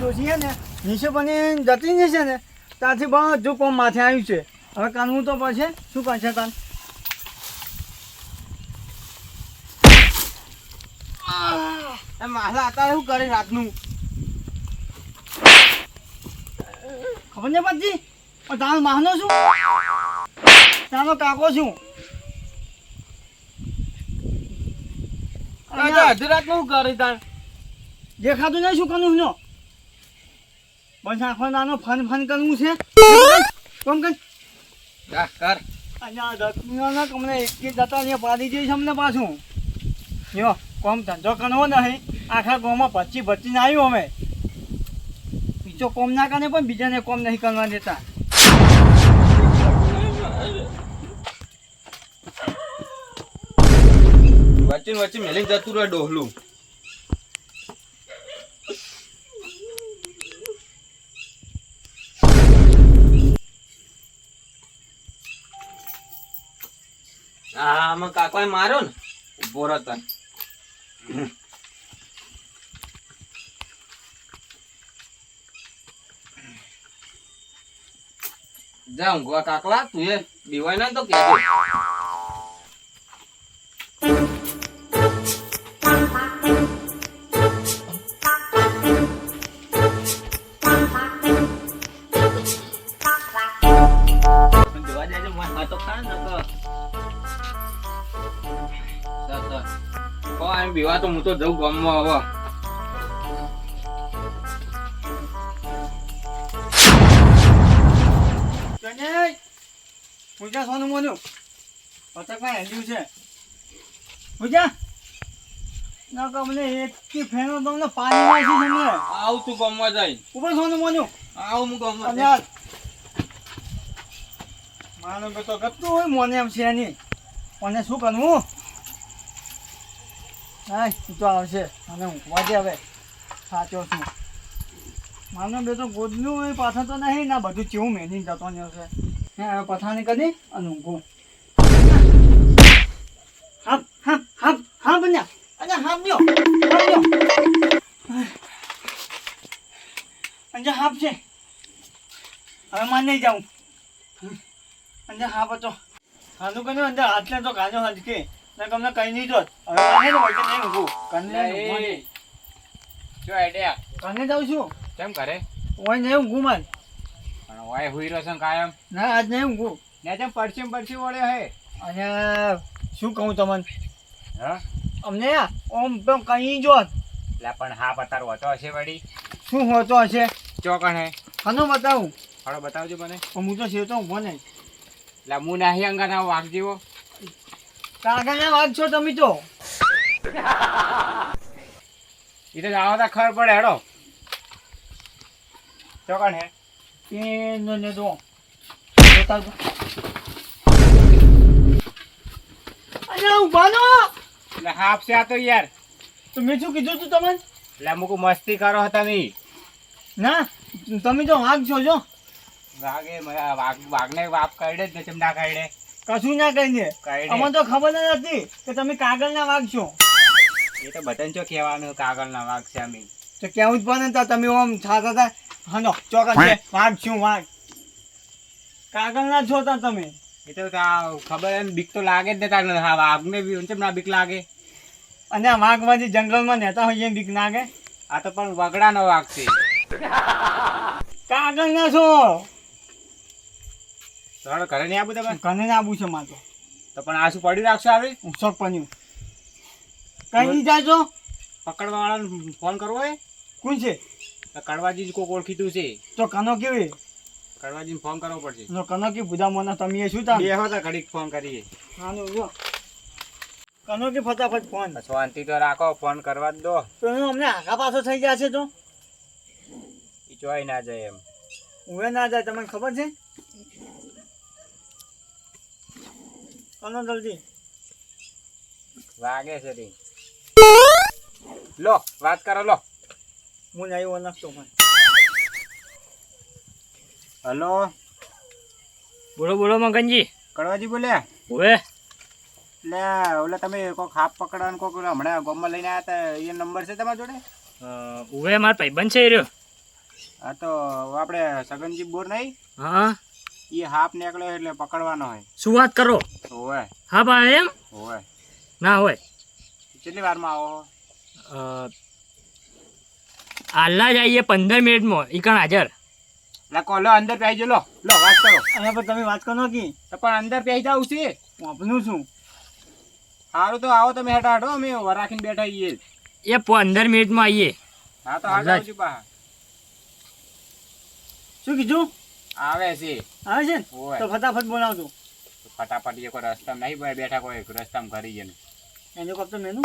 ડોસી છે ને નીચે પણ જતી નહીં છે ને ત્યાંથી બધું કોમ માથે આવ્યું છે. હવે કાનવું તો પડશે. શું કરશે કાન? માલા અત્યારે શું કરે રાતનું ખબર નહીં પડતી. પણ તારો માહનો શું, તારો કાકો શું? અડધી રાત નું કરે તાર દેખાતું નહીં શું કરવું નો? બસ આખો નાનો ફન ફન કરવું છે. કોમ કર કર અહીંયા દત્તના કમને એક જતા ને પાડી જઈશ અમને પાછું. જો કોમ ધંધો કરવો નહીં. આખા ગામમાં 25 આવ્યું અમે. બીજો કોમ ના કરે પણ બીજાને કોમ નહીં કરવા દેતા. વચ્ચે મેલી જતું રહે ડોહલું. આમાં કાકોએ માર્યો ને ઉભો રહો તને. જા ઊંઘવા કાકલા. તું એ બીવાય ના તો કહેજો. જોવા જાય મસ્ત તો ખા ને બીવા તો હું તો જઉં ગામમાં હવે. પૂજા સોનું મોનું પતંગમાં હેલ્યું છે. પૂજા ના કમને એક ફેનો તમને પાણી નાખી તમને. આવું તું ગામમાં જાય. ઉપર સોનું મોનું આવું હું ગામમાં અને યાર માનો બેટો ગતું હોય મોને એમ છે નહીં. મને શું કરવું? હા તું તો આવશે અને હું વાજે હવે સાચો છું. માનો બેટો ગોદલું હોય પાછળ તો નહીં ના બધું ચેવું મેની જતો નહીં હશે. હે હવે પથાણી કરી અને ઊંઘું. હાપ હાપ હાપ હાપ બન્યા. અને હાપ લ્યો અને હાપ છે. હવે માન નહીં જાઉં. અંદર હાપ હતો હાનું કર્યું અંદર હાથને તો ગાજો હાથ કે તમને કઈ નહીં જોત. હવે માને તો વચ્ચે નહીં ઊંઘું. શું આઈડિયા કને જાઉં છું કેમ કરે? ઓય નહીં ઊંઘું માન. પણ વાય હુઈ રહ્યો છે કાયમ. ના આજ નહીં ઊંઘું. ને જેમ પરસી વળે હે. અને શું કહું તમને હા અમને ઓમ પેમ કઈ જોત. લા પણ હા પતાર હોતો હશે વળી. શું હોતો હશે? ચોકણ હે. કનો બતાવું? થોડો બતાવજો મને. હું તો સેવતો ઊંઘો નહીં. લા હું નાહી અંગા ના વાઘ જેવો. કાકાને વાત છો તમે તો. એ તો આવો તો ખબર પડે હેડો. ચોકણ હે. એ ને તો બતાવજો. અરે ઊભાનો એટલે હાફ છે આ તો યાર. તો મેં શું કીધું તું તમને? એટલે મુકુ મસ્તી કરો હતા નહીં. ના તમે તો વાઘ છો જો. વાઘે વાઘને વાપ કાઢે જ તેમ ના કાઢે. કશું ના કહીને કાઢે. અમને તો ખબર જ નથી કે તમે કાગળના વાઘ છો. એ તો બધાને શું કહેવાનું કાગળના વાઘ છે અમે. તો કેવું જ પડે ને તમે આમ થાતા હતા. હાનો ચોકન છે વાઘ છું વાઘ. કાગળના છો તા તમે. એ તો ખબર એમ બીક તો લાગે જ ને તાર. હા વાઘને બી કેમ ના બીક લાગે. અને આ વાઘમાંથી જંગલમાં નેતા હોય એમ બીક લાગે. આ તો પણ વગડાનો વાઘ છે. કાગળના છો. તમારે ઘરે નહીં આવું તમે? ઘરે ના આવું છે મારે તો પણ આ શું પડી રાખશો આવે? હું શોખ પન્યું કઈ નહીં જાય છો. પકડવા વાળાને ફોન કરવો હોય? કોણ છે? કડવાજી કોક ઓળખીતું છે. તો કનો કેવી? કડવાજીને ફોન કરવો પડશે. તો કનો કે બુધા મોના તમે એ શું તા? બે હતા ઘડીક ફોન કરીએ. હાનું જો કનો કે ફટાફટ ફોન. શાંતિ તો રાખો ફોન કરવા જ દો. તો એનું અમને આગા પાછો થઈ જશે તો એ ચોય ના જાય એમ. ઉવે ના જાય તમને ખબર છે? કનો જલ્દી વાગે છે રી. લો વાત કરો લો. હું નહીં ઓળખતો પણ. હલો બોલો બોલો મગનજી. કડવાજી બોલ્યા? ઓવે એટલે ઓલા તમે કોઈક હાફ પકડવાનું કોઈક હમણાં ગામમાં લઈને આવ્યા હતા એ નંબર છે તમારા જોડે? ઓવે મારો ભાઈબંધ છે એ રહ્યો. હા તો આપણે સગનજી બોર નહીં હા એ હાફ નીકળ્યો એટલે પકડવાનો હોય. શું વાત કરો? હોય હા ભાઈ એમ હોય. ના હોય. કેટલી વારમાં આવો? હાલના જ આવીએ 15 મિનિટમાં ઈકણ હાજર. લખો લો અંદર પી લો લો વાત કરો. અને પણ તમે વાત કરો કી તો પણ અંદર પી જાવ છે. વાપનું શું સારું તો આવો તમે હેઠા હેઠો અમે રાખીને બેઠા છીએ. એ 15 મિનિટમાં આવીએ. હા તો હાલ આવજો પા. શું કીધું આવે છે. આવે છે ને? હોય. તો ફટાફટ બોલાવજો ફટાફટ એ કોઈ રસ્તામાં નહીં ભાઈ બેઠા કોઈ રસ્તામાં કરી જાય. એનો કપ તો મેનું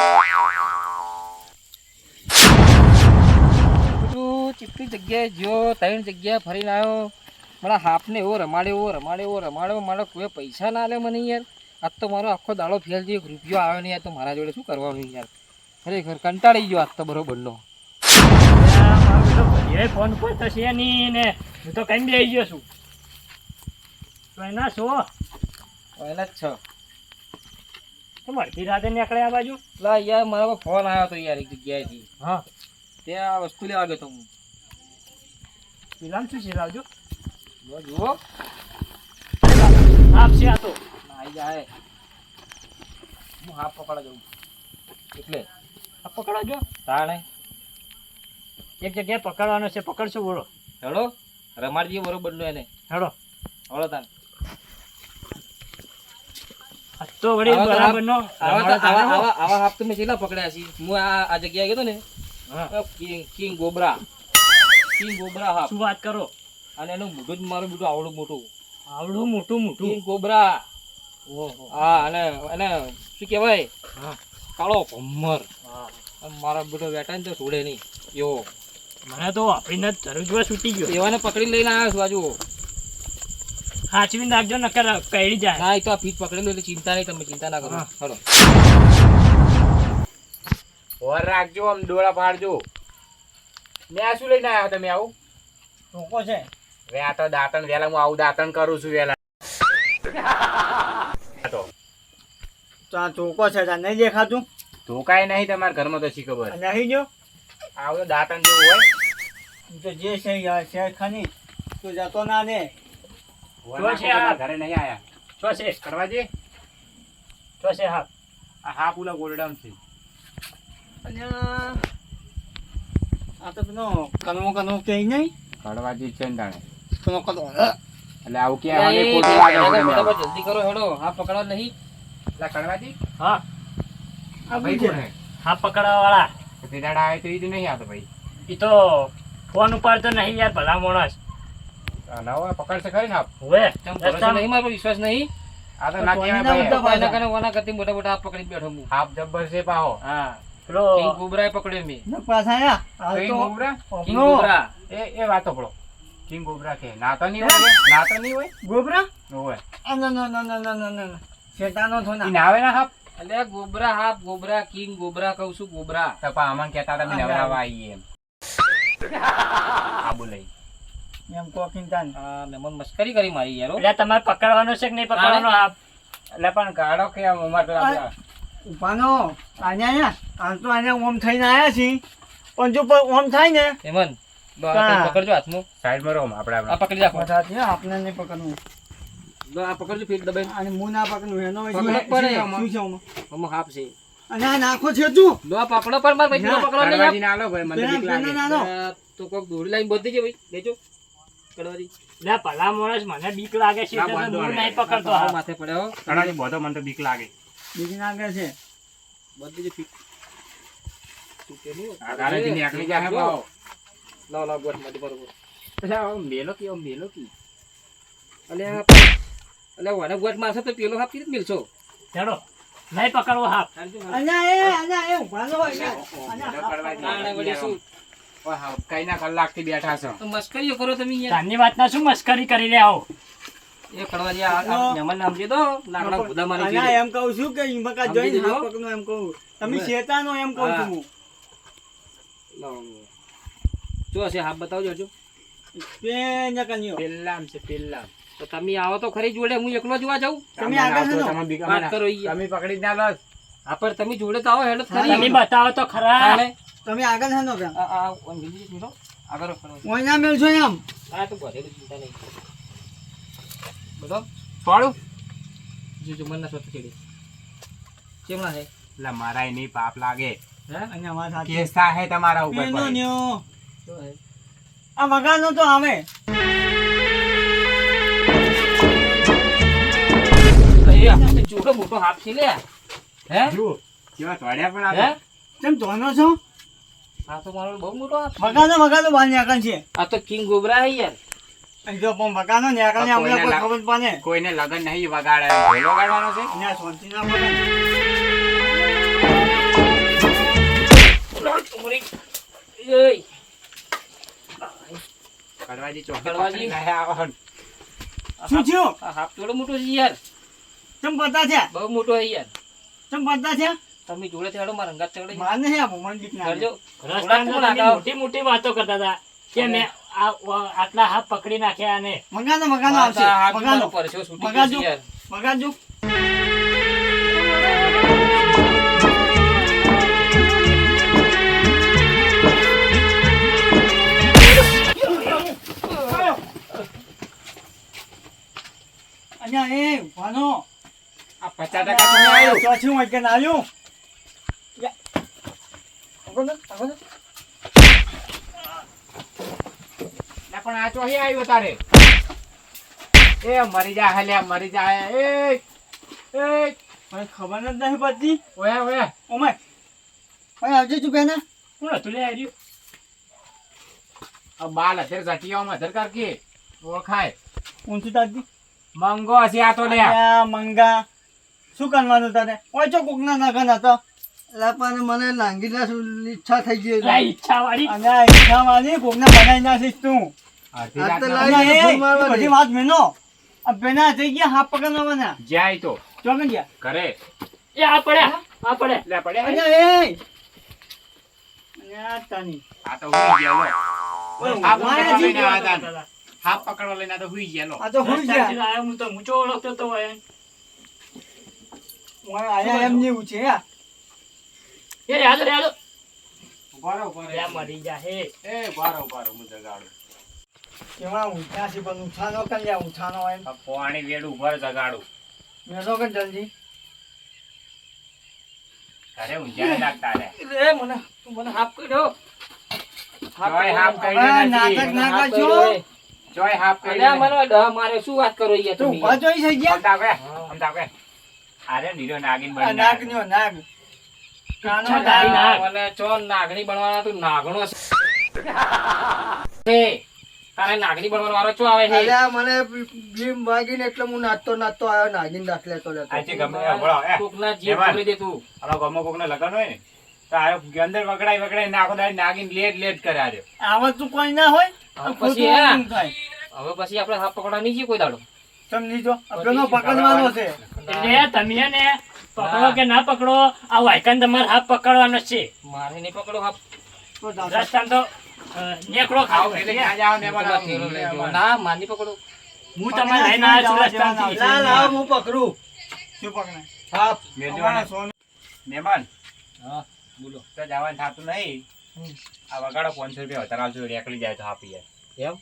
બધું ચીપકી જગ્યાએ જ્યો 3 જગ્યાએ ફરીને આવ્યો. મારા હાફને એવો રમાડ્યો મારો કોઈ પૈસા ના લે મને યાર. આજ તો મારો આખો દાડો ફેલ થયો, 1 રૂપિયો આવ્યો નહીં. યાર તો મારા જોડે શું કરવાનું યાર, ખરેખર કંટાળી ગયો આજ તો બરોબરનો. મારો બેટો ભજીયાએ ફોન પર તો છે નહીં ને હું તો કઈ બેસી ગયો છું. તો એના શું પહેલા જ છ તો અડધી રાતે નીકળે આ બાજુ. લા યાર મારા પર ફોન આવ્યો તો યાર એક જગ્યાએથી. હા ત્યાં આ વસ્તુ લેવા ગયો તો હું. પેલા શું છે લાવજો. જુઓ હાફ છે આ તો. આવી જાય, હું હાફ પકડા જાઉં એટલે આ પકડાજો. તાણે એક જગ્યાએ પકડવાનો છે, પકડશો બોલો. હેડો રમાડજે બરોબરનો એને. હેડો હળો તાન આ તો વળી બરાબરનો આવા હાફ તો મેં કેટલા પકડ્યા છે. હું આ જગ્યાએ ગયો તો ને, હા. કિંગ ગોબરા હાફ. શું વાત કરો? અને એનું મોઢું જ મારું બેટું આવડું મોટું આવડું મોટું કિંગ ગોબરા. ઓહો. હા અને એને શું કહેવાય, હા કાળો ભમ્મર. હા. અને મારા બેટો વેટા ને તો છોડે નહીં એવો. મને તો આપીને જ જરૂર જોવા છૂટી ગયો. એવાને પકડી લઈને આવ્યો છું આજુ. હાચવીને રાખજો નકર કઈડી જાય. ના એ તો આ ફીટ પકડેલું એટલે ચિંતા નહીં, તમે ચિંતા ના કરો. હા. હળો ઓર રાખજો આમ ડોળા પાડજો. ને આ શું લઈને આવ્યા તમે આવું? ટોકો છે હવે આ તો દાંતણ વેલા હું આવું દાંતણ કરું છું વેલા. તો આ ચોકો છે તાર નહીં દેખાતું તો કાંઈ નહીં તમારા ઘરમાં તો શી ખબર. અને અહીં જો આવું તો દાંતણ જેવું હોય. ઈ તો જે છે યાર છે ખની તું જતો ના ને વરના છે આ? તમારા ઘરે નહીં આયા. શું છે? કરવાજી શું છે હા? આ હા પુલા ગોલ્ડન છે. અને આ તો પેલો કનવો કે નહીં કરવાજી છે ને તાણે. પેલો કનવો એટલે આવું કે મને ખોટું લાગે છે તમે આવું. ફટાફટ જલ્દી કરો. હેડો હા પકડવા નહીં. એટલે કરવાજી હા આ ભાઈ ભાઈ કોણ હે? હા પકડવા વાળા. તે દાડા આવે તો ઈ તો નહીં આવતો ભાઈ. ઈ તો ફોન ઉપાડતો નહીં યાર, ભલા માણસ. આ નવો પકડશે ખરી ને આપ. હવે કેમ ભરોસો નહીં, મારો વિશ્વાસ નહીં. આ તો ના કહેવાય ના ભાઈ. બધા તો એના કારણે ઓના કરતી મોટા મોટા હાથ પકડી બેઠો હું. હાફ જબ્બર છે પાહો. હા પેલો કિંગ ગોબરાએ પકડ્યો મેં. ન પાછા આ કિંગ તો ગોબરા? કિંગ ઓપનો ગોબરા. એ વાતો પડો. કિંગ ગોબરા કે નાતો નહીં હોય ને? નાતો નહીં હોય? ગોબરા હોય. આ ના શેતાનો થો ઈ ના નાવે ના હાફ? એટલે ગોબરા હાફ ગોબરા કિંગ ગોબરા કહું છું ગોબરા. તો પા અમન કહેતા હતા મેં નવરાવા આવીએ એમ. આબુ લઈ. એમ કોકિન તાન હા મહેમાન મસ્કરી કરી મારી યાર હો. એટલે તમારે પકડવાનો છે કે નહીં પકડવાનો? હા એટલે પણ ગાડો કે આમ અમાર તો આપણે ઉપાનો આન્યા આમ તો આન્યા ઓમ થઈને આયા છી પણ જો ઓમ થાય ને મહેમાન લો આ હા. કંઈ પકડજો હાથમાં. સાઈડમાં રહો આપણે આ પકડી રાખો. બધાથી આપણે નહીં પકડવું લો આ પકડજો ફીટ દબાઈને. અને મું ના પકડવું એનો પકડો પડે. શું છે આમાં? આમાં હાફ છે. અને આ નાખો છે તું લો આ પકડો પણ માર ભાઈ, પેલો ના, પકડો નહીં કરવાજી ના લો ભાઈ મને બીક લાગે. ના, ના. આ તો કોક દોડી લાઈન બધી છે ભાઈ, લેજો કડવાજી. લે ભલા માણસ, મને બીક લાગે છે ના, એટલે તો વાંધો હું નહીં. નહીં પકડતો. આ હા. માથે પડ્યો કરવાજી બધો મને તો બીક લાગે. બીજી નાખે છે બધી જ ફીટ. આ ગાડીથી નીકળી જાય હે પાહો. લાવ લાવ ગોઠ માંથી બરોબર. એટલે આમ મેલો કી. અલ્યા વાને ગોઠ મારશે તો પેલો હાફ કીધું મિલશો. ચલો નહીં પકડવો હાફ. અન્યા એ ઉભાનો હોય બધો કરવાજી. આને વળી શું ઓય હા, કઈના કલાકથી બેઠા છો. તો મસ્કરીઓ કરો તમે યાર. તારની વાતના શું મસ્કરી કરી લે આવો? એ કડવાજી આ મહેમાન નામ છે તો લાકડા ખુદા મારી અન્યા છે. એમ કહું છું કે ઈમકા સમજી જોઈને લીધો? હા પકડનું એમ કહું તમે શેતાનો એમ કહું છું હું. લાવ. જો હશે હાફ બતાવજો જો. પેન કન્યો પેલ્લામ છે પેલ્લામ. તો તમે આવો તો ખરી જોડે, હું એકલો જોવા જાઉં. તમે આગળ આવતો, હેલો. તમે બીક- વાત કરો ઈ. તમે પકડી જ ના લો. હા પણ તમે જોડે તો આવો હેડો તો તમે ખરી. બતાવો તો ખરા. તાણે તમે આગળ હેનો પેન આ અંગ્રેજી મિલો આ કરો કરો. ઓય ના મેલશો એમ. હા તું બધે ચિંતા નહીં. બોલો થોડું જો મનના સોત ચડી કેમના છે એટલે મારા નહીં પાપ લાગે હે અહીંયા વાત સાચી. કેસ થાય તમારા ઉપર એનો પડી. ન્યો. શું છે આ વગાનો તો આવે. અહીંયા જોડો મોટો હાફ છે લે હે જુઓ, કેવા તોડ્યા પણ હે આ તેમ ધોનો છો? આ તો મારો બહુ મોટો હાફ વગાનો બહાર નીકળ છે. આ તો કિંગ ગોબરા હે યાર અહીં જો પણ વગાનો નીકળ ને અમને કોઈ ખબર પાને. કોઈને લગન નહીં વગાડે ઢોલ વગાડવાનો છે. અહીંયા શાંતિ ના પડે. એય કડવાજી ચોકી કડવાજી. પકડી ગયા આવો. શું થયું? આ હાફ જોડો મોટો છે યાર ચમ પડતા છે? બહુ મોટો હે યાર ચમ પડતા છે? તમે જોડે થેડો મારા રંગાત ચડે માર નહીં આપો, મને બીક ના કરજો લાગે. રસ્તામાં તમે મોટી મોટી વાતો કરતા હતા કે મેં આટલા હાથ પકડી નાખ્યા અને વગાનો આવશે. વગાનો. પરસો છૂટી ગયો વગાડજો. છે યાર વગાડજો. અહીંયા એ વાનો. આ 50% તમે આવ્યો. ચોથી હોય કે ના આવ્યું? આગળ ને, આગળ ને. ના પણ આ ચોહી આવ્યો તારે. એ મરી જા હલ્યા મરી જા. મને ખબર જ નહીં પડતી. ઓયા ઓયા. ઓમે ભાઈ આવજે તું બેના. કોણ હતું લે આર્યું? આ બાલ અધર ઘટિયામાં અધર કર કે ઓળખાય. ઊંચું તારતી. મંગો હશે આ તો લે. અલ્યા મંગા, શું કરવાનું તારે? ઓય ચો કોકના નગન હતો. એટલે પણ મને લાંગીના ઈચ્છા થઈ ગઈ. લા ઈચ્છા વાળી અને આ ઈચ્છામાંથી કોકને બનાવી નાખીશ તું. અડધી રાતના અલ્યા એ, તું બધી વાત મેનો. આ બેના થઈ ગયા હાફ પકડવા બના. જાય તો ચોકન ગયા. કરે. એ આ પડે લે પડ્યા. અલ્યા એ. અલ્યા તાની. આ તો હુઈ ગયો લો. ઓય, હાફ મારા પકડવા લઈને જીવ આવ્યા તા. હાફ પકડવા લઈને આ તો હુઈ ગયા લો. આ તો હુઈ ગયા. રસ્તાથી આયો હું તો મૂચો ઓળખતો તો હોય ઓય આયા એમ જેવું છે યાર. એ યાદ રે ઉભારો ઉભારો. મરી જા હે એ ઉભારો ઉભારો હું જગાડું. કેવા ઊંચા છે પણ ઊંચાનો કલ્યા ઊંચાનો હોય. આ પાણી વેડું ઉભાર જગાડું. મેલો કે જલ્દી. અરે ઊંઝા લાગતા રે. એ મને તું મને હાફ કર્યો ચોય હાફ કરી હવે નથી. નાટક ના કરજો. ચોય હાફ કરી અલ્યા મને ડ મારે શું વાત કરો યાર તું તમે ઉભા જોઈ થઈ ગયા. સમજાવ કે સમજાવ કે. અરે નીરો નાગીન આ બની નાગ ન્યો નાગ. કાનો ઈચ્છા નાગ. તારી નાગ. મને ચો નાગણી બનવાના તું નાગણો છે તારે નાગણી બનવાનો વારો ચો આવે છે અલ્યા મને ભીમ વાગીને એટલે હું નાચતો આવ્યો નાગીન દાખલે તો લેતો. આજે ગમે એ ભળો એ. કોકના જીવ જેમાં. ખોલી દે તું આનો ગમો કોકને લગન હોય ને તો આ અંદર વગડાઈ નાખો દાડી નાગીન લેટ કરે આર્યો. આવત તું કોઈ ના હોય. હવે ખોટું પછી હે? કેમ થાય? હવે પછી આપણે હાફ પકડવા નહીં જઈએ કોઈ દાડો સમજી જો પેલો પકડવાનો છે. એટલે તમે ને પકડો કે ના પકડો આ વાયકન તમારે હાથ પકડવાનો જ છે મારે નહીં પકડો હાફ તો દાદા. રસ્તામાં તો નેકડો આવો ખાવ એટલે ક્યાં જાઓ ને એમાં લાવો. થેલો લઈ જાઓ. ના માર નહીં પકડો હું તમારે લઈને આવ્યો છું રસ્તામાંથી. લાલ આવ હું પકડું. શું પકડે? હા. મેં જો અમારા ને. સોનું. મહેમાન હા બોલો તો જવાનું થતું નહીં. આ વગાડો 500 રૂપિયા વધારે આવજો રેકડી જાય તો આપી જાય. એમ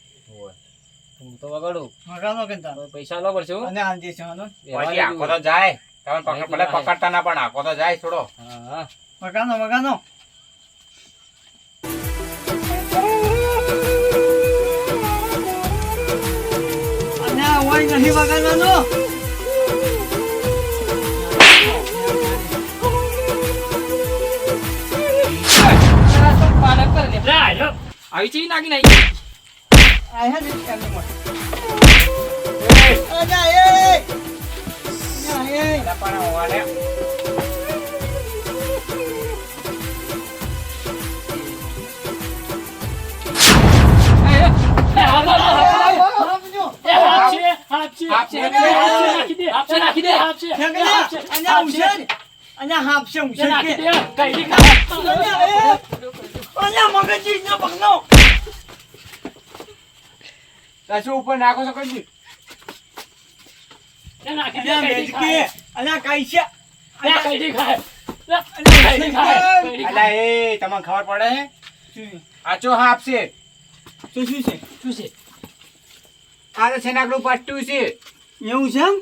હું તો વગાડું મગાનો કે તારો. હવે પૈસા લો પડશે હો. અને આંધી છે આનો. પછી આખો તો જાય તમે ભલે પકડતા ના પણ આખો તો જાય થોડો. હા મગાનો. અને આ હોય નહીં વગાડવાનો. પાલક કર લે લે આયો. આવી ચી નાખી નાખી આ હે ને કેમની મોય. એ, અજા એ. એટલે પણ હોવાને એ, હાલો, હાલો, હાલો. આપજો. એ, હાથ છે, હાથ છે. હાથ છે. એ, નાખી દે, હાથ છે, નાખી દે, હાથ છે. ફેંક દે. હાથ છે, અને હાથ ઉછેર. છે. અને હાફ છે એ, ઉછેર નાખી કે. દે, કઈ દી ખા. અને મગજી નો પકડો. કશું ઉપર નાખો છો કઈ એ, નાખી દે, અને કઈ દી મેજકી. ખાય. અને કઈ છે. એ, કઈ દી ખાય. એ, કઈ દી ખાય. કઈ દી ખાય. અલા એ તમને ખબર પડે હે આ ચો હાફ છે શું શું છે શું છે આ તો છેનાકનું પટ્ટું છે. એવું છે એમ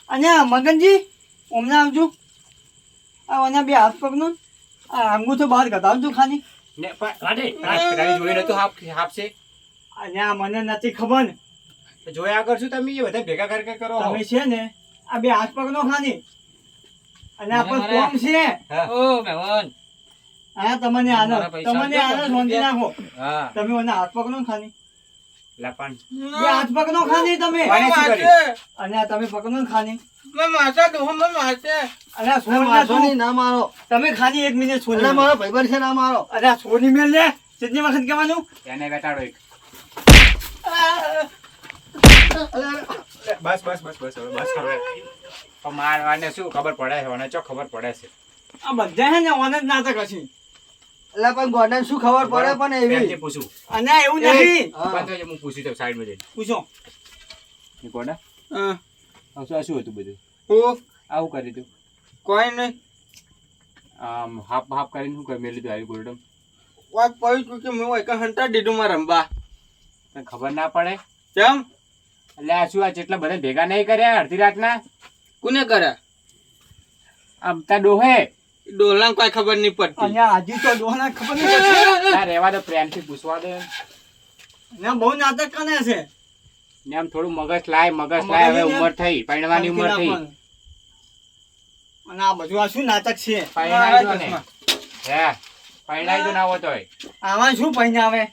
અને મગનજી હમણાં આવજો આ બે હાથ પગનો આ અંગૂઠો બહાર કઢાવજો ખાલી ને પણ કાઢે તારી જોઈ નતું હાફ છે. અને આ મને નથી ખબર ને તો જોયા કરશું તમે એ બધા ભેગા કરી કરો. તમે છે ને આ બે હાથ પગનો ખાલી અને આ પણ મારે- કોમ છે હા. ઓ મહેમાન હા તમને આનંદ મારા પૈસા તમને આપજો, આનંદ નોંધી નાખો હા તમે મને હાથ પગનો ખાલી લા પણ બે હાથ પગનો ખાલી તમે કોણે શું કર્યું? અને આ તમે પગનો ખાલી મેં માતા દોહમ મેં માતે અને આ સોની ના મારો તમે ખાલી 1 મિનિટ સોની મારો ભાઈબંધ છે ના મારો અરે આ સોની મેલ લે કેટલી વખત કહેવાનું એને વેટાડો એક. બસ બસ બસ બસ હવે બસ કરો. પણ મારવાને શું ખબર પડે છે મને ચો ખબર પડે છે. આ બધા હે ને ઓનજ નાટક હશે એટલે પણ ગોડન શું ખબર પડે પણ પ્રેમથી પૂછું. અને આ એવું નથી બંધ થઈ જાય, હું પૂછું તો સાઈડમાં જઈને. પૂછો એ કોને? હા આ શું હતું બધું? હું આવું કરી તું કોઈ નહીં આમ હાફ હાફ કરીને શું કરી મેં લીધું આવી ગોલ્ડમ? વાત પડી કે મેં એક હંટા દીધું માં રંબા તને ખબર ના પડે? કેમ એટલે આ શું આ જેટલા બધા ભેગા નહીં કર્યા અડધી રાતના? કોને કર્યા આમ તાર ડોહે ડોલા કોઈ ખબર નહીં પડતી અને આજી તો દોહના ખબર નહીં પડતી ના રહેવા દો, પ્રેમથી પૂછવા દે. ને બહુ નાટક કરે છે ને આમ થોડું મગજ લાય હવે ઉંમર થઈ પરણવાની ઉંમર થઈ. અને આ બધું આ શું નાટક છે પરણાઈ દો ને. હે પરણાઈ દો ના હોત હોય. આમાં શું પૈને આવે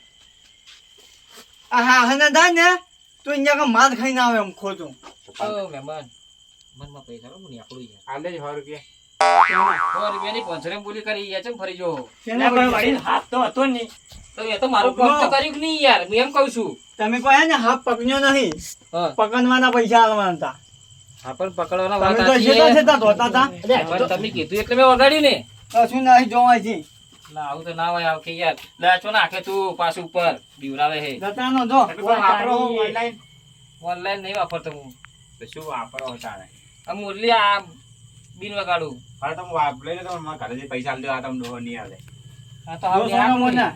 આ હા હને દા ને તો અહીંયા કે માર ખાઈને આવે એમ ખોટું ઓ મહેમાન મનમાં પૈસા લો મને આપણું યાર આલે જ 100 રૂપિયા. 100 રૂપિયાની 500 ની બોલી કરી યાર ચમ ફરી જો શેના પણ પૈસા? વળી હાથ તો હતો નહીં તો એ તો મારું કામ તો કર્યું કે નહીં યાર હું એમ કહું છું તમે કહ્યા ને હાફ પકડ્યો નહીં હા પકડવાના પૈસા આલવાના હતા હા પણ પકડવાના વાત તમે તો સાચી જેટલા છે. છેતા ધોતા હતા પણ તમે કીધું એટલે મેં વગાડ્યું ને કશું નહીં જોવાય છે ના આવું તો ના હોય આવ કે યાર લાચો નાખે તું પાછું ઉપર બીવરાવે હે જતાનો જો તમે કોઈ વાપરો ઓનલાઈન? ઓનલાઈન નહીં વાપરતો હું તો શું વાપરો તાણે? આ મુરલી આ બિન વગાડું હવે તો હું વાપરી લઈને તમારા ઘરે જઈને પૈસા આલી દો. આ તમને ડોહો નહીં આલે. આ તો હાવ જો સોના યાર મોના.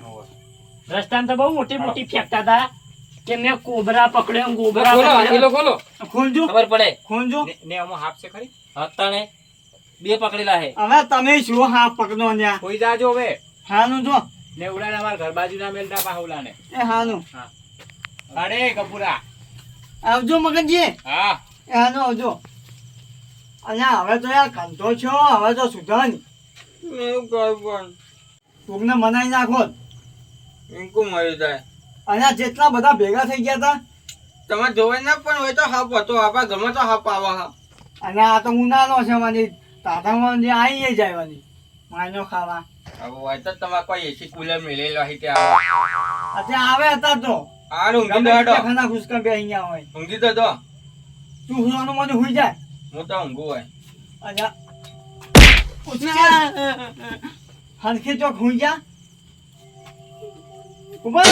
રસ્તામાં તો બહુ મોટી મોટી ફેંકતા હતા કે મેં કોબરા પકડ્યો ગોબરા ખોલો પકડ્યો. પેલો ખોલો ખોલજો ખબર પડે ખોલજો ને આમાં હાફ છે ખરી? હતાણે બે પકડેલા હે હવે તમે શું હાફ પકડો ત્યાં કોઈ જાજો હવે હાનું જો ને ઉડાને અમારા ઘર બાજુ ના મેલતા પાહુલાને. એ હાનું અરે કપૂરા. આવજો મગનજી હા એ હાનું આવજો અને હવે તો યાર કંટો છો હવે તો સુધાર એવું કર પણ કોકને મનાઈ નાખો ઇન્કુ મરી જાય અને આ જેટલા બધા ભેગા થઈ ગયા હતા તમે જોવાય ના પણ હોય તો હાપ હતો આપણા ગમે તો હાપ આવા હા અને આ તો ઉનાળો છે મારી તાતામાં જે આવી જાય માયનો ખાવા હવે હોય તો તમારે કોઈ એસી કુલર મેલેલો હોય ત્યાં અત્યારે આવે હતા તો આ ઊંઘી ગમે દો તે ખાના ખુશકા બે અહીંયા હોય ઊંઘી તો દો તું હુવાનું મને હુઈ જાય હું તો ઊંઘું હોય અને ઉઠી જા હરખે ચોક હુઈ જા ઉપર